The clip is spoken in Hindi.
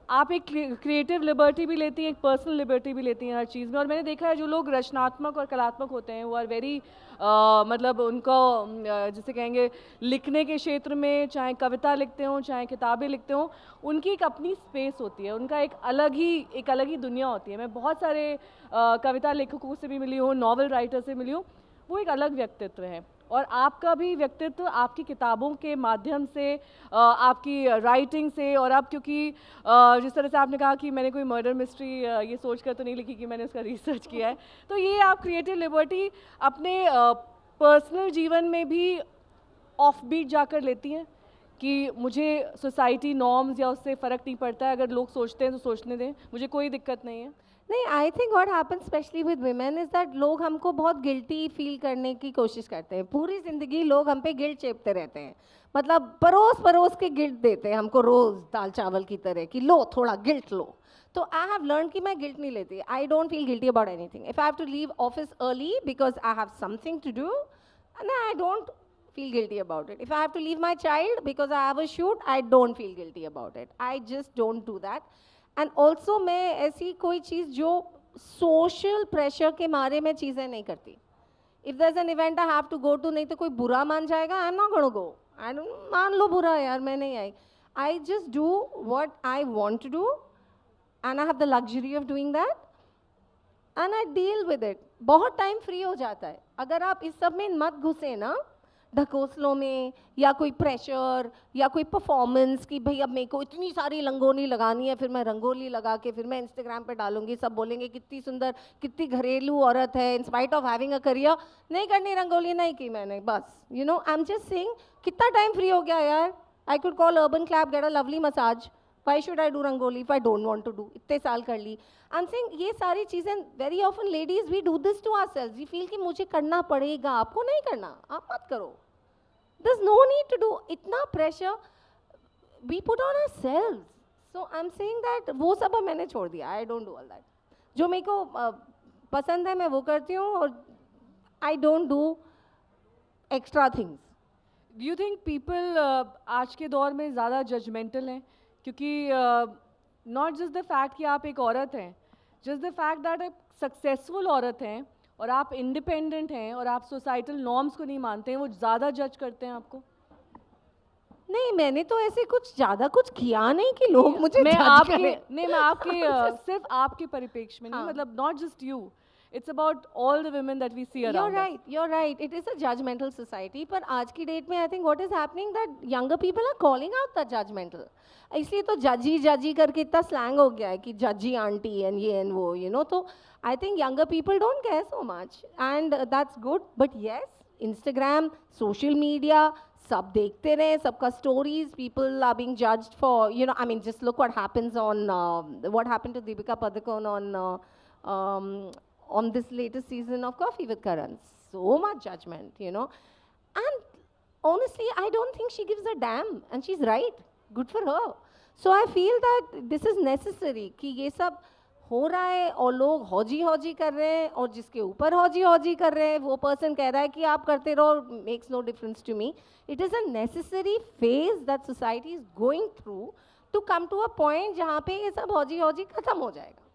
आप एक क्रिएटिव लिबर्टी भी लेती हैं, एक पर्सनल लिबर्टी भी लेती हैं हर चीज़ में। और मैंने देखा है जो लोग रचनात्मक और कलात्मक होते हैं वो आर वेरी मतलब उनको जिसे कहेंगे लिखने के क्षेत्र में, चाहे कविता लिखते हों चाहे किताबें लिखते हों, उनकी एक अपनी स्पेस होती है, उनका एक अलग ही दुनिया होती है। मैं बहुत सारे कविता लेखकों से भी मिली हूँ, नॉवल राइटर से मिली हूँ, वो एक अलग व्यक्तित्व है। और आपका भी व्यक्तित्व आपकी किताबों के माध्यम से, आपकी राइटिंग से, और अब क्योंकि जिस तरह से आपने कहा कि मैंने कोई मर्डर मिस्ट्री ये सोचकर तो नहीं लिखी कि मैंने उसका रिसर्च किया है, तो ये आप क्रिएटिव लिबर्टी अपने पर्सनल जीवन में भी ऑफ बीट जाकर लेती हैं कि मुझे सोसाइटी नॉर्म्स या उससे फ़र्क नहीं पड़ता है, अगर लोग सोचते हैं तो सोचने दें, मुझे कोई दिक्कत नहीं है? नहीं, I think what happens specially with women is that लोग हमको बहुत गिल्टी फील करने की कोशिश करते हैं। पूरी ज़िंदगी लोग हम पे गिल्ट चेपते रहते हैं, मतलब परोस परोस के गिल्ट देते हैं हमको रोज़ दाल चावल की तरह कि लो थोड़ा गिल्ट लो। तो आई हैव लर्न कि मैं गिल्ट नहीं लेती। I don't feel guilty about anything. If I have to leave office early because I have something to do, and I don't feel guilty about it. If I have to leave my child because I have a shoot, I don't feel guilty about it. I just don't do that. And also मैं ऐसी कोई चीज़ जो social pressure के मारे में चीज़ें नहीं करती. If there's an event I have to go to, नहीं तो कोई बुरा मान जाएगा, I'm not going to go. I don't मान लो बुरा यार मैं नहीं आई. I just do what I want to do and I have the luxury of doing that and I deal with it. बहुत टाइम फ्री हो जाता है अगर आप इस सब में मत घुसे ना, ढकोसलों में या कोई प्रेशर या कोई परफॉर्मेंस कि भाई अब मेरे को इतनी सारी रंगोली लगानी है, फिर मैं रंगोली लगा के फिर मैं इंस्टाग्राम पे डालूंगी, सब बोलेंगे कितनी सुंदर कितनी घरेलू औरत है in spite of having a career. नहीं करनी रंगोली, नहीं की मैंने, बस you know I am just saying कितना टाइम फ्री हो गया यार। I could call Urban Clap, get a lovely massage, why should I do rangoli if I don't want to do. इतने साल कर ली। आई एम सेइंग ये सारी चीज़ें very often ladies we do this to ourselves. We feel कि मुझे करना पड़ेगा, आपको नहीं करना, आप मत करो। There's no need to do इतना pressure we put on ourselves. So I'm saying that वो सब अब मैंने छोड़ दिया. I don't do all that. जो मेरे को पसंद है मैं वो करती हूँ और I don't do extra things. Do you think people आज के दौर में ज़्यादा जजमेंटल हैं? क्योंकि not just the fact कि आप एक औरत हैं, just the fact that आप सक्सेसफुल औरत हैं और आप इंडिपेंडेंट हैं और आप सोसाइटल नॉर्म्स को नहीं मानते हैं, वो ज़्यादा जज करते हैं आपको? नहीं, मैंने तो ऐसे कुछ ज़्यादा कुछ किया नहीं कि लोग मुझे मैं जज आपके करें। नहीं मैं आपके सिर्फ आपके परिप्रेक्ष्य में नहीं, हाँ. मतलब not just you, it's about all the women that we see around. You're right. It is a judgmental society. पर आज की डेट में I think what is happening that younger people are calling out the judgmental. इसलिए तो जजी करके इतना स्लैंग हो गया है कि जजी आंटी एंड ये एंड वो, यू नो। तो I think younger people don't care so much and that's good. But yes, Instagram, social media, सब देखते रहे, सबका stories, people are being judged for, you know, I mean just look what happens on what happened to Deepika Padukone on this latest season of Coffee with Karan. So much judgment, you know. And honestly, I don't think she gives a damn. And she's right. Good for her. So I feel that this is necessary कि ये सब हो रहा है और लोग हौजी हौजी कर रहे हैं और जिसके ऊपर हौजी हौजी कर रहे हैं वो पर्सन कह रहा है कि आप करते रहो, makes no difference to me. It is a necessary phase that society is going through to come to a point जहाँ पे ये सब हौजी हौजी खत्म हो जाएगा.